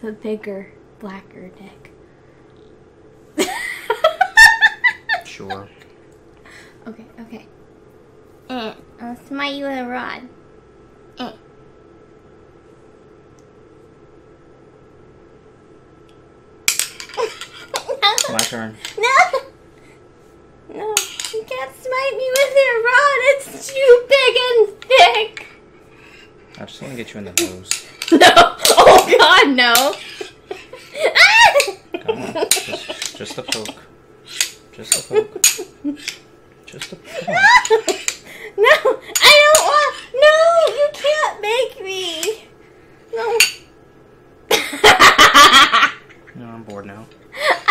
the bigger, blacker dick. Sure. Okay. I'll smite you with a rod. My turn. No, you can't smite me with your rod. It's too big and thick. I just want to get you in the nose. No. Oh God, no. Come on, just a poke. Just a poke. Just a poke. No, I don't want. No, you can't make me. No. No, I'm bored now.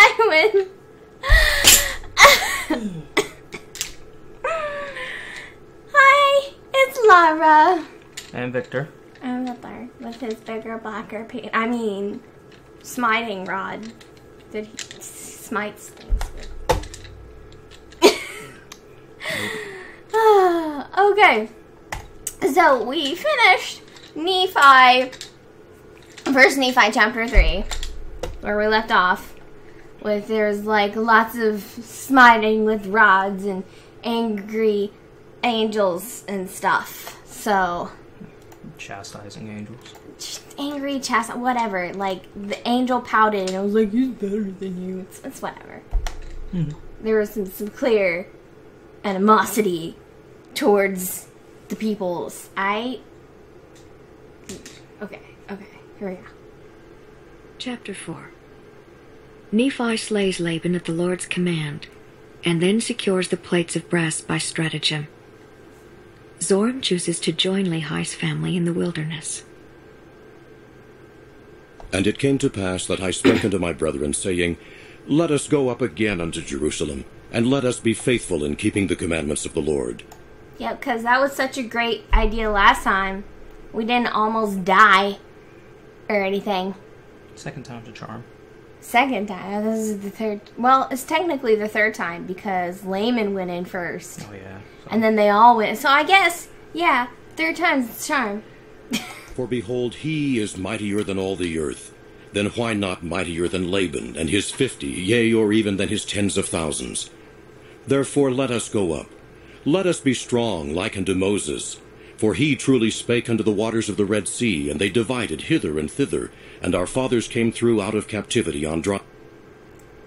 I win. Hi, it's Lara. And Victor. I'm Victor with his bigger, blacker smiting rod that he smites things with. Okay, so we finished First Nephi chapter 3, where we left off. There's like lots of smiting with rods and angry angels and stuff. So Chastising angels. just angry whatever. Like the angel pouted and I was like, he's better than you. It's whatever. There was some clear animosity towards the peoples. Okay, here we go. Chapter 4. Nephi slays Laban at the Lord's command, and then secures the plates of brass by stratagem. Zoram chooses to join Lehi's family in the wilderness. And it came to pass that I spake unto my brethren, saying, Let us go up again unto Jerusalem, and let us be faithful in keeping the commandments of the Lord. Yeah, because that was such a great idea last time. We didn't almost die or anything. Second time's a charm. Second time. This is the third. Well, it's technically the third time because Layman went in first. Oh, yeah. So. And then they all went. So I guess, yeah, third time's the charm. For behold, he is mightier than all the earth. Then why not mightier than Laban, and his 50, yea, or even than his tens of thousands? Therefore let us go up. Let us be strong, like unto Moses. For he truly spake unto the waters of the Red Sea, and they divided hither and thither, and our fathers came through out of captivity on dry...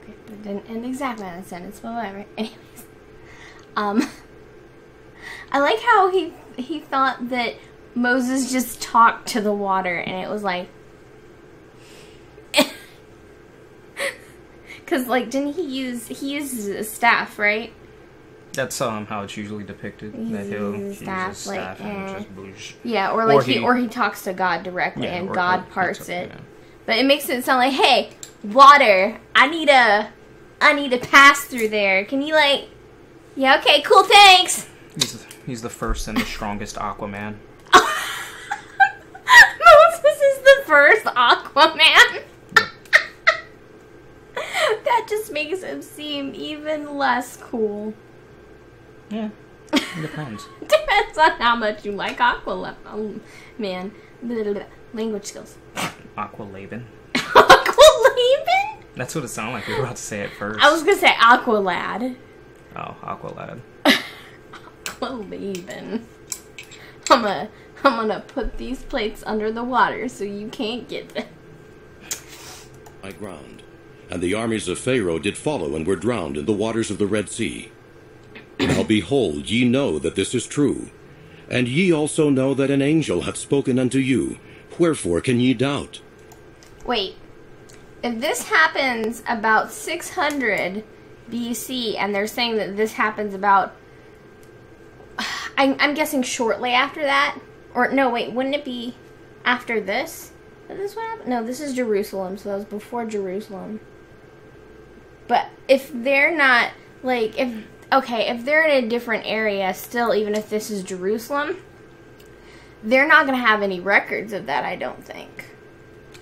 Okay, that didn't end exactly on that sentence, but whatever. Anyways. I like how he thought that Moses just talked to the water, and it was like... Because, like, didn't he uses a staff, right? That's how it's usually depicted. That he'll use his staff like, and just boosh. Yeah, or he talks to God directly and God parts it. Yeah. But it makes it sound like, hey, water, I need to pass through there. Can you yeah, okay, cool, thanks. He's the first and the strongest Aquaman. Moses is the first Aquaman. That just makes him seem even less cool. Yeah, it depends. Depends on how much you like man. Language skills. Aqualaban. Aqualaban? That's what it sounded like you were about to say at first. I was gonna say Aqualad. Oh, Aqualad. Aqualaban. I'm gonna put these plates under the water so you can't get them. ...my ground. And the armies of Pharaoh did follow and were drowned in the waters of the Red Sea. Now behold, ye know that this is true. And ye also know that an angel hath spoken unto you. Wherefore can ye doubt? Wait. If this happens about 600 BC, and they're saying that this happens about... I'm guessing shortly after that? Or, no, wait, wouldn't it be after this? Is this what happened? No, this is Jerusalem, so that was before Jerusalem. But if they're not, if they're in a different area still, even if this is Jerusalem, they're not going to have any records of that, I don't think.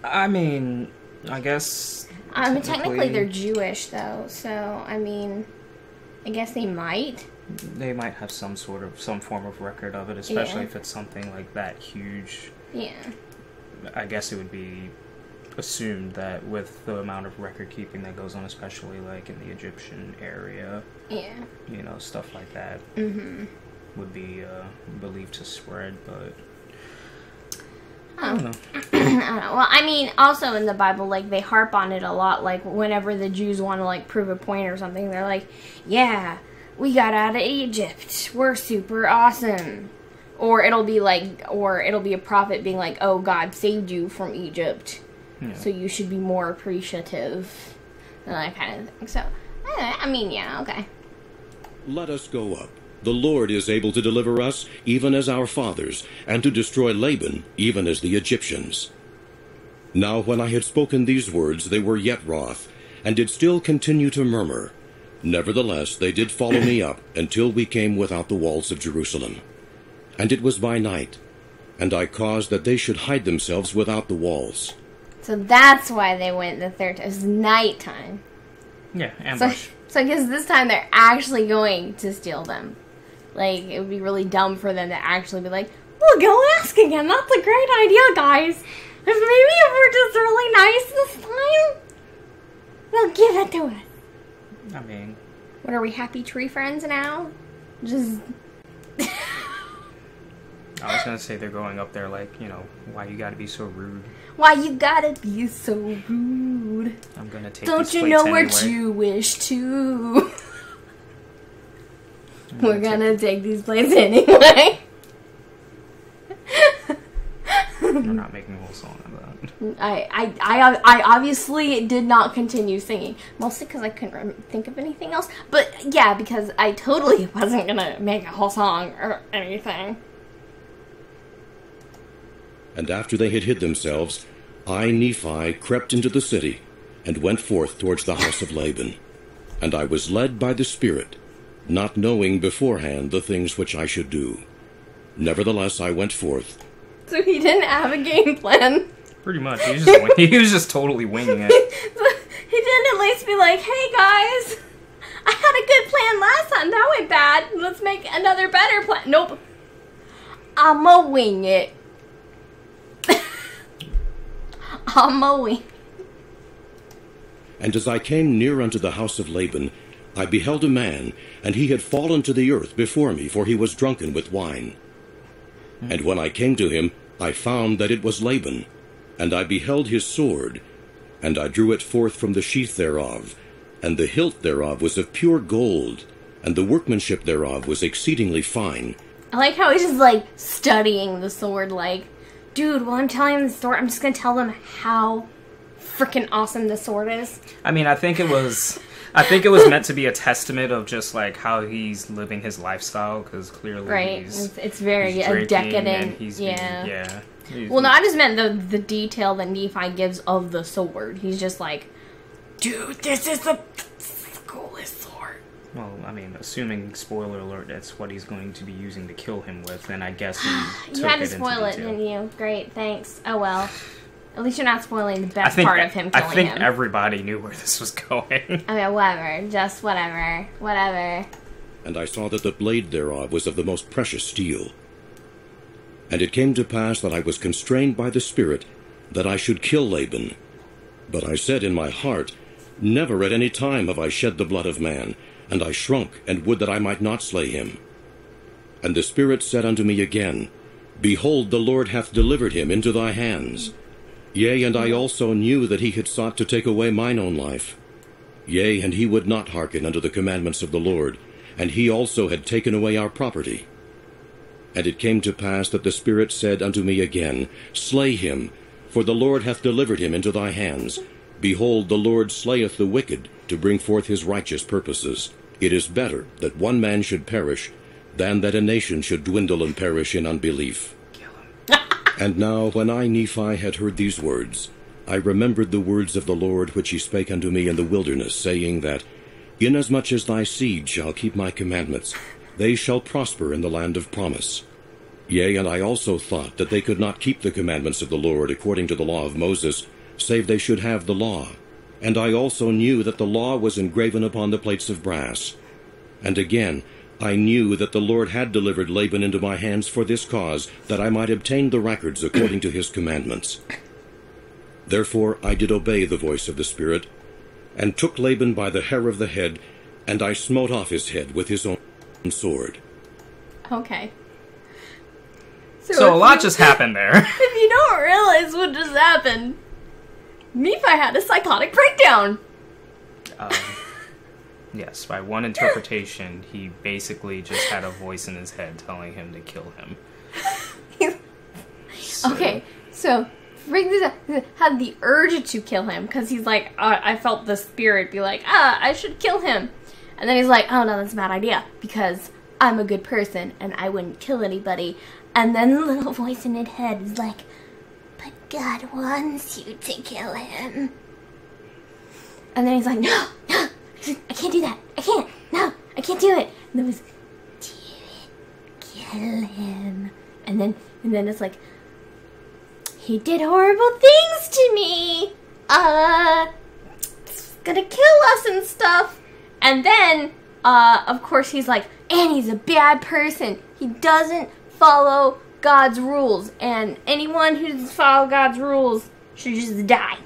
I mean, I guess... technically they're Jewish, though, so, I guess they might. They might have some form of record of it, especially if it's something like that huge. Yeah. I guess it would be assumed that with the amount of record keeping that goes on, especially like in the Egyptian area, Yeah. you know, stuff like that would be believed to spread, but I don't know. I don't know. Well, I mean, also in the Bible, like, they harp on it a lot. Like, whenever the Jews want to, like, prove a point or something, they're like, yeah, we got out of Egypt. We're super awesome. Or it'll be a prophet being like, oh, God saved you from Egypt. Yeah. So you should be more appreciative. And that kind of thing. So, I mean, yeah, okay. Let us go up. The Lord is able to deliver us, even as our fathers, and to destroy Laban, even as the Egyptians. Now when I had spoken these words, they were yet wroth, and did still continue to murmur. Nevertheless, they did follow me up, until we came without the walls of Jerusalem. And it was by night, and I caused that they should hide themselves without the walls. So that's why they went the third time. It was nighttime. Yeah, ambush. So I guess this time they're actually going to steal them. Like, it would be really dumb for them to actually be like, we'll go ask again. That's a great idea, guys. Maybe if we're just really nice this time, they'll give it to us. I mean... What, are we happy tree friends now? Just... I was gonna say they're going up there like, you know, why you gotta be so rude? Why you gotta be so rude? I'm gonna take Don't these you plates know we're anyway. Jewish too? We're gonna take these plates anyway. We're not making a whole song about it. I obviously did not continue singing. Mostly because I couldn't think of anything else. But yeah, because I totally wasn't gonna make a whole song or anything. And after they had hid themselves, I, Nephi, crept into the city, and went forth towards the house of Laban. And I was led by the Spirit, not knowing beforehand the things which I should do. Nevertheless, I went forth. So he didn't have a game plan. Pretty much. He was just totally winging it. He didn't at least be like, hey guys, I had a good plan last time. That went bad. Let's make another better plan. Nope. I'ma wing it. I'ma wing. And as I came near unto the house of Laban, I beheld a man, and he had fallen to the earth before me, for he was drunken with wine. And when I came to him, I found that it was Laban. And I beheld his sword, and I drew it forth from the sheath thereof, and the hilt thereof was of pure gold, and the workmanship thereof was exceedingly fine. I like how he's just like studying the sword, like, dude, while I'm telling him the story, I'm just gonna tell them how freaking awesome the sword is. I mean, I think it was meant to be a testament of just like how he's living his lifestyle, because clearly Right, it's very he's drinking decadent. and he's Yeah. He's- Well, no, I just meant the detail that Nephi gives of the sword. He's just like, dude, this is the coolest sword. Well, I mean, assuming, spoiler alert, that's what he's going to be using to kill him with, then I guess he You took had to it into spoil it, detail. didn't you? Great, thanks. Oh well. At least you're not spoiling the I best think, part of him killing I think him. everybody knew where this was going. Okay, whatever. Just whatever. Whatever. And I saw that the blade thereof was of the most precious steel. And it came to pass that I was constrained by the Spirit that I should kill Laban. But I said in my heart, never at any time have I shed the blood of man, and I shrunk, and would that I might not slay him. And the Spirit said unto me again, Behold, the Lord hath delivered him into thy hands. Yea, and I also knew that he had sought to take away mine own life. Yea, and he would not hearken unto the commandments of the Lord, and he also had taken away our property. And it came to pass that the Spirit said unto me again, Slay him, for the Lord hath delivered him into thy hands. Behold, the Lord slayeth the wicked, to bring forth his righteous purposes. It is better that one man should perish, than that a nation should dwindle and perish in unbelief. And now, when I, Nephi, had heard these words, I remembered the words of the Lord which he spake unto me in the wilderness, saying that, Inasmuch as thy seed shall keep my commandments, they shall prosper in the land of promise. Yea, and I also thought that they could not keep the commandments of the Lord according to the law of Moses, save they should have the law. And I also knew that the law was engraven upon the plates of brass. And again, I knew that the Lord had delivered Laban into my hands for this cause, that I might obtain the records according to his commandments. Therefore I did obey the voice of the Spirit, and took Laban by the hair of the head, and I smote off his head with his own sword. Okay. So a lot just happened there. If you don't realize what just happened, Nephi had a psychotic breakdown. Yes, by one interpretation, he basically just had a voice in his head telling him to kill him. Okay, so Frank had the urge to kill him because he's like, I felt the spirit be like, I should kill him. And then he's like, oh no, that's a bad idea because I'm a good person and I wouldn't kill anybody. And then the little voice in his head is like, but God wants you to kill him. And then he's like, no, I can't do that. I can't do it. And then it was, do it, kill him. And then it's like, he did horrible things to me. He's gonna kill us and stuff. And then, of course, he's like, and he's a bad person. He doesn't follow God's rules. And anyone who doesn't follow God's rules should just die.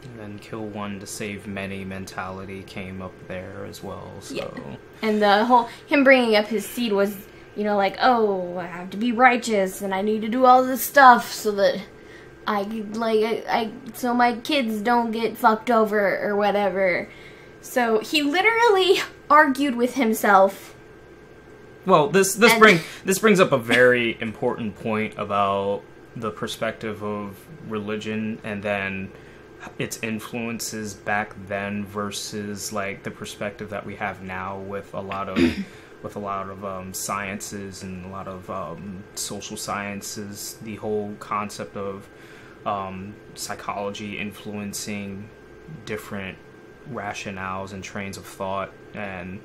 And then kill one to save many mentality came up there as well. So. Yeah. And the whole, him bringing up his seed was, like, oh, I have to be righteous and I need to do all this stuff so that so my kids don't get fucked over or whatever. So he literally argued with himself. Well, this brings up a very important point about the perspective of religion and then its influences back then versus like the perspective that we have now with a lot of sciences and a lot of social sciences. The whole concept of psychology influencing different rationales and trains of thought and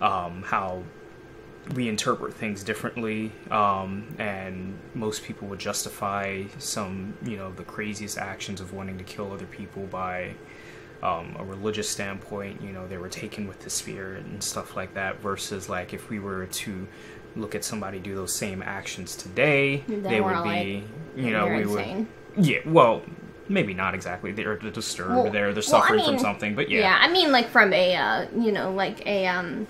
how we interpret things differently, and most people would justify some, the craziest actions of wanting to kill other people by a religious standpoint. They were taken with the spirit and stuff like that, versus like if we were to look at somebody do those same actions today, they would be, we would, yeah, well, maybe not exactly. They're disturbed. They're suffering from something. But yeah. Yeah, I mean, like from a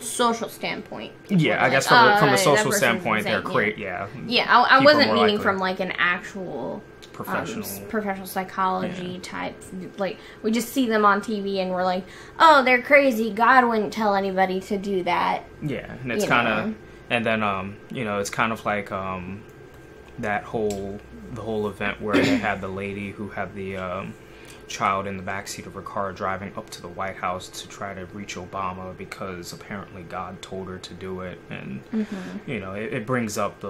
social standpoint. Yeah, I guess from a social standpoint, they're great. Yeah. Yeah, I wasn't meaning from like an actual professional psychology type. Like we just see them on TV and we're like, oh, they're crazy. God wouldn't tell anybody to do that. Yeah, and it's kind of, and then it's kind of like the whole event where they had the lady who had the child in the backseat of her car driving up to the White House to try to reach Obama because apparently God told her to do it. And, it brings up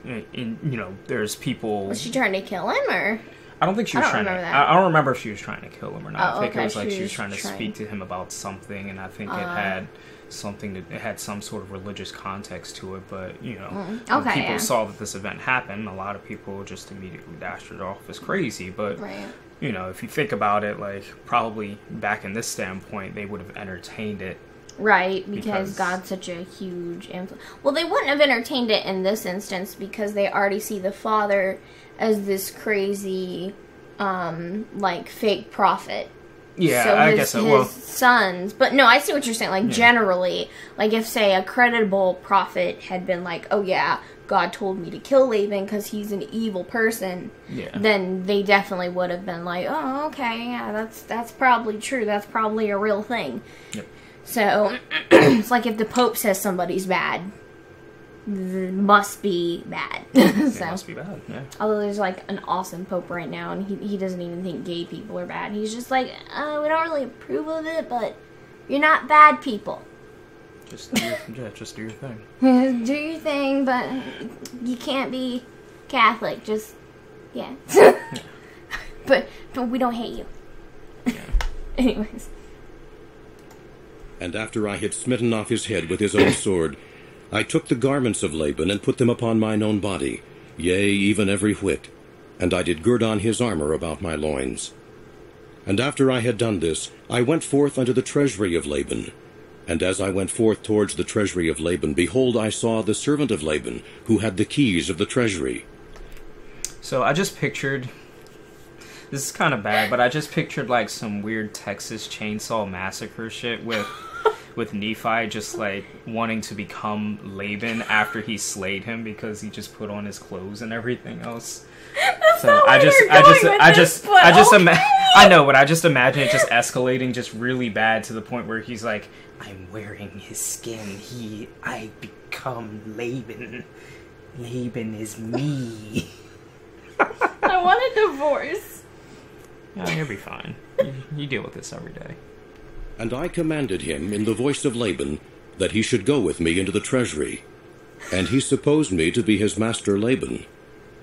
there's people... Was she trying to kill him, or...? I don't think she was trying to... I don't remember if she was trying to kill him or not. I think it was like she was trying to speak to him about something, and I think it had some sort of religious context to it, but when people saw that this event happened, a lot of people just immediately dashed it off as crazy. But if you think about it, like probably back in this standpoint, they would have entertained it, right? Because God's such a huge influence. Well, they wouldn't have entertained it in this instance because they already see the Father as this crazy, fake prophet. Yeah, so I guess so. His sons, but no, I see what you're saying. Like generally, like if say a credible prophet had been like, "Oh yeah, God told me to kill Laban because he's an evil person," then they definitely would have been like, "Oh, okay, yeah, that's probably true. That's probably a real thing." Yep. So it's like if the Pope says somebody's bad, it must be bad. It must be bad, yeah. Although there's like an awesome Pope right now, and he doesn't even think gay people are bad. He's just like, we don't really approve of it, but you're not bad people. Just do your thing. Do your thing, but you can't be Catholic. Just yeah. But we don't hate you. Yeah. Anyways. And after I had smitten off his head with his own sword, I took the garments of Laban and put them upon mine own body, yea, even every whit, and I did gird on his armor about my loins. And after I had done this, I went forth unto the treasury of Laban. And as I went forth towards the treasury of Laban, behold, I saw the servant of Laban, who had the keys of the treasury. So I just pictured This is kind of bad, but I just pictured like some weird Texas Chainsaw Massacre shit with Nephi just like wanting to become Laban after he slayed him because he just put on his clothes and everything else. That's So not where I just imagine it just escalating just really bad to the point where he's like, I'm wearing his skin. I become Laban. Laban is me. I want a divorce. Yeah, you'll be fine. You deal with this every day. And I commanded him in the voice of Laban that he should go with me into the treasury. And he supposed me to be his master Laban.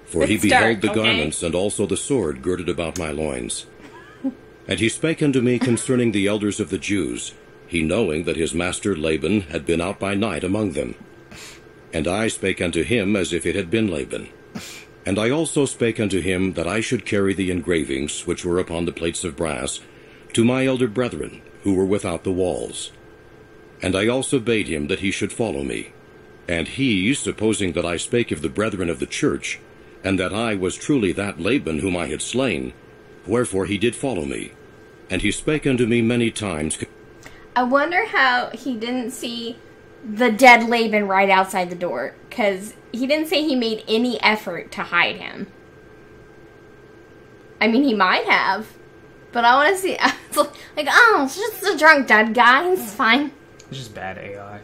For he beheld the garments and also the sword girded about my loins. And he spake unto me concerning the elders of the Jews, he knowing that his master Laban had been out by night among them. And I spake unto him as if it had been Laban. And I also spake unto him that I should carry the engravings which were upon the plates of brass to my elder brethren, who were without the walls. And I also bade him that he should follow me. And he, supposing that I spake of the brethren of the church, and that I was truly that Laban whom I had slain, wherefore he did follow me. And he spake unto me many times. I wonder how he didn't see the dead Laban right outside the door, because he didn't say he made any effort to hide him. I mean, he might have, but I want to see, it's like, oh, it's just a drunk dead guy, it's fine. It's just bad AI.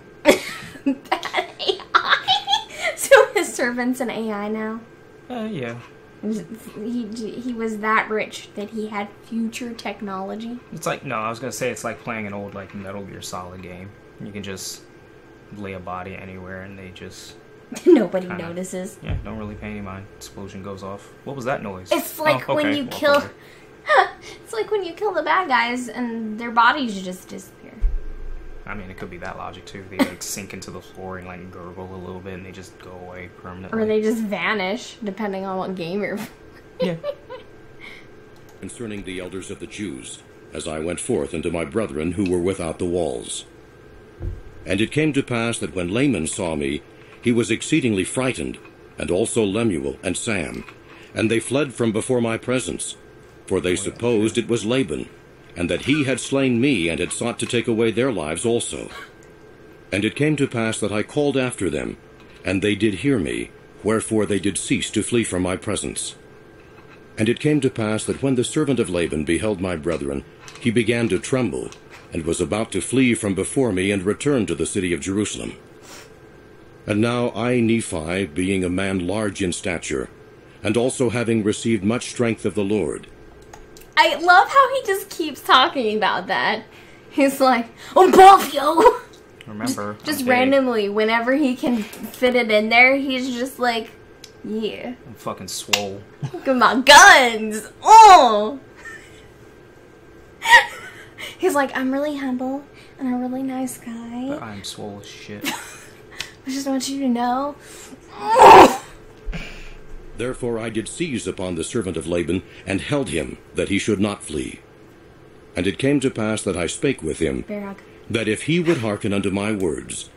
Bad AI? So his servant's an AI now? Yeah. He was that rich that he had future technology? It's like, no, I was going to say it's like playing an old like Metal Gear Solid game. You can just lay a body anywhere and they just... Nobody notices. Yeah, don't really pay any mind. Explosion goes off. What was that noise? It's like when you kill... It's like when you kill the bad guys and their bodies just disappear. I mean, it could be that logic too. They like sink into the floor and like gurgle a little bit and they just go away permanently. Or they just vanish, depending on what game you're Yeah. Concerning the elders of the Jews, as I went forth unto my brethren who were without the walls. And it came to pass that when Laman saw me, he was exceedingly frightened, and also Lemuel and Sam, and they fled from before my presence, for they supposed it was Laban, and that he had slain me, and had sought to take away their lives also. And it came to pass that I called after them, and they did hear me, wherefore they did cease to flee from my presence. And it came to pass that when the servant of Laban beheld my brethren, he began to tremble, and was about to flee from before me, and return to the city of Jerusalem. And now I, Nephi, being a man large in stature, and also having received much strength of the Lord. I love how he just keeps talking about that. He's like, I'm buff, yo! Remember, just randomly, whenever he can fit it in there, he's just like, yeah. I'm fucking swole. Look at my guns! Oh! He's like, I'm really humble, and a really nice guy. But I'm swole as shit. I just want you to know. Therefore I did seize upon the servant of Laban, and held him, that he should not flee. And it came to pass that I spake with him, that if he would hearken unto my words,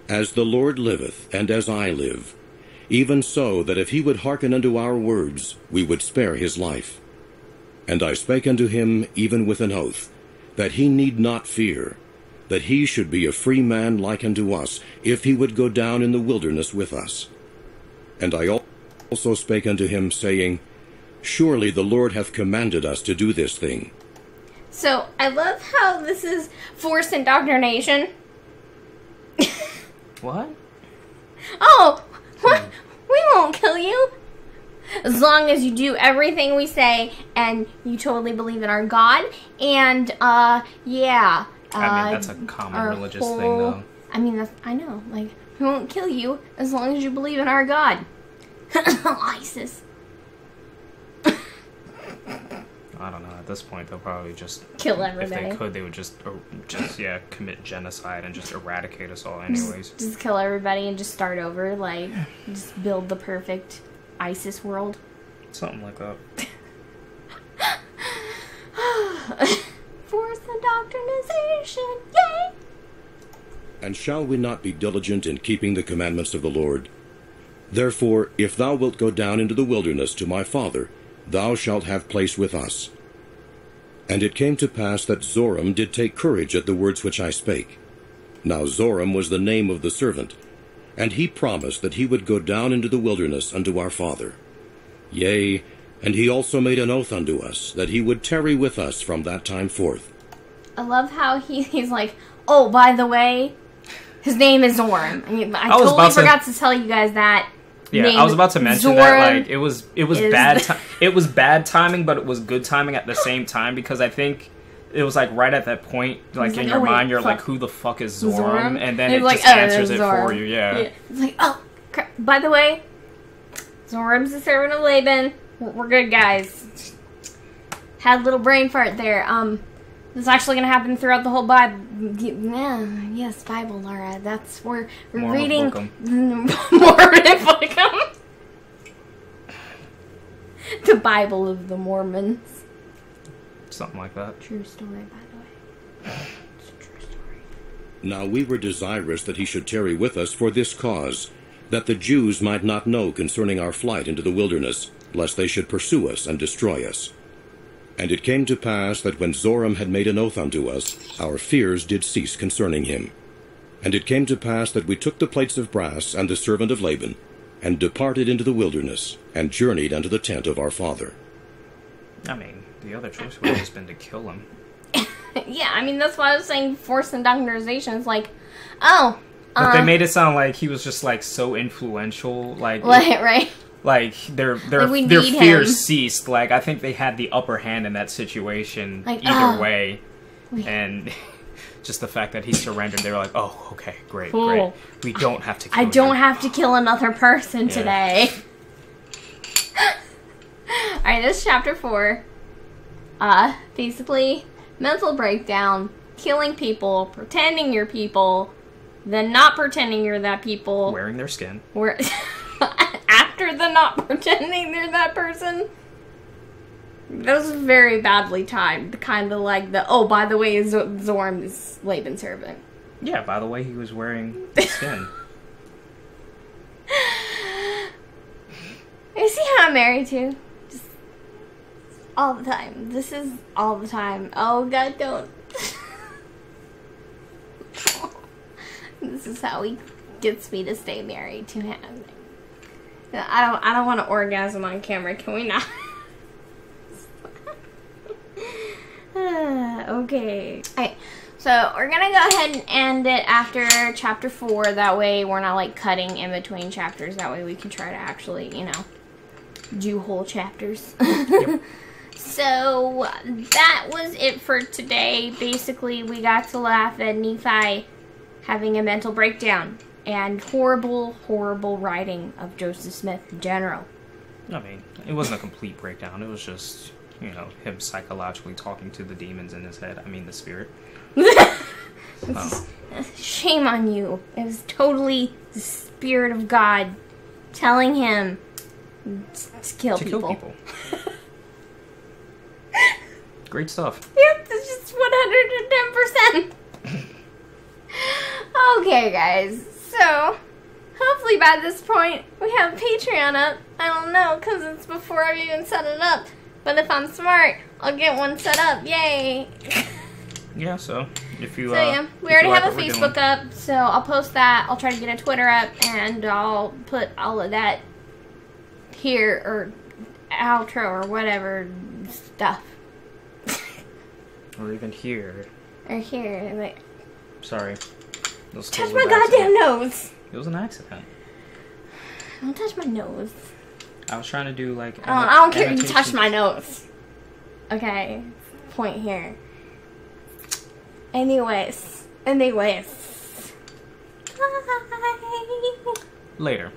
as the Lord liveth, and as I live, even so that if he would hearken unto our words, we would spare his life. And I spake unto him even with an oath, that he need not fear, that he should be a free man like unto us, if he would go down in the wilderness with us. And I also spake unto him, saying, Surely the Lord hath commanded us to do this thing. So, I love how this is forced indoctrination. What? Oh, what? We won't kill you. As long as you do everything we say and you totally believe in our God. And, yeah. I mean, that's a common religious thing, though. I mean, I know. Like, we won't kill you as long as you believe in our God. ISIS. I don't know. At this point, they'll probably just kill everybody. If they could, they would just commit genocide and just eradicate us all, anyways. Just kill everybody and just start over. Like, just build the perfect ISIS world. Something like that. Forced indoctrination, yay! And shall we not be diligent in keeping the commandments of the Lord? Therefore, if thou wilt go down into the wilderness to my father, thou shalt have place with us. And it came to pass that Zoram did take courage at the words which I spake. Now Zoram was the name of the servant, and he promised that he would go down into the wilderness unto our father. Yea, and he also made an oath unto us, that he would tarry with us from that time forth. I love how he's like, oh, by the way, his name is Zoram. I mean, I totally forgot to tell you guys that. Yeah, I was about to mention that. Like, it was bad. It was bad timing, but it was good timing at the same time, because I think it was like right at that point, like in your mind, you're like, "Who the fuck is Zoram?" And then it just answers it for you. Yeah. It's like, oh, crap. By the way, Zoram's the servant of Laban. We're good, guys. Had a little brain fart there. This is actually going to happen throughout the whole Bible. Yeah, yes, Bible, Laura. That's where we're reading Mormon Bookum. The Bible of the Mormons. Something like that. True story, by the way. It's a true story. Now we were desirous that he should tarry with us for this cause, that the Jews might not know concerning our flight into the wilderness, lest they should pursue us and destroy us. And it came to pass that when Zoram had made an oath unto us, our fears did cease concerning him. And it came to pass that we took the plates of brass and the servant of Laban, and departed into the wilderness, and journeyed unto the tent of our father. I mean, the other choice would have just been to kill him. Yeah, I mean, that's why I was saying forced indoctrination. It's like, oh. But they made it sound like he was just, like, so influential. Like, right. Like, their fears ceased. Like, I think they had the upper hand in that situation, like, either way. And just the fact that he surrendered, they were like, oh, okay, great, cool. Great. We don't have to kill I don't have to kill another person today. Alright, this is chapter 4. Basically, mental breakdown, killing people, pretending you're people, then not pretending you're that people. Wearing their skin. After the not pretending they're that person. That was very badly timed. Kind of like the, oh, by the way, Zoram is Laban's servant. Yeah, by the way, he was wearing the skin. You see how I'm married to? Just all the time. This is all the time. Oh, God, don't. This is how he gets me to stay married to him. I don't want to orgasm on camera. Can we not? Okay. Alright, so we're gonna go ahead and end it after chapter 4. That way we're not like cutting in between chapters. That way we can try to actually, you know, do whole chapters. Yep. So that was it for today. Basically, we got to laugh at Nephi having a mental breakdown and horrible, horrible writing of Joseph Smith in general. I mean, it wasn't a complete breakdown. It was just, you know, him psychologically talking to the demons in his head. I mean, the spirit. Shame on you. It was totally the spirit of God telling him to kill people. Great stuff. Yep, it's just 110%. Okay, guys. So, hopefully by this point, we have Patreon up. I don't know, because it's before I've even set it up. But if I'm smart, I'll get one set up. Yay! Yeah, so if you... So, yeah, we already have a Facebook up, so I'll post that. I'll try to get a Twitter up, and I'll put all of that here, or outro, or whatever stuff. Or even here. Or here, like... Sorry. Touch my goddamn nose! It was an accident. Don't touch my nose. I was trying to do, like... I don't care if you touch my nose. Okay. Point here. Anyways. Bye. Later.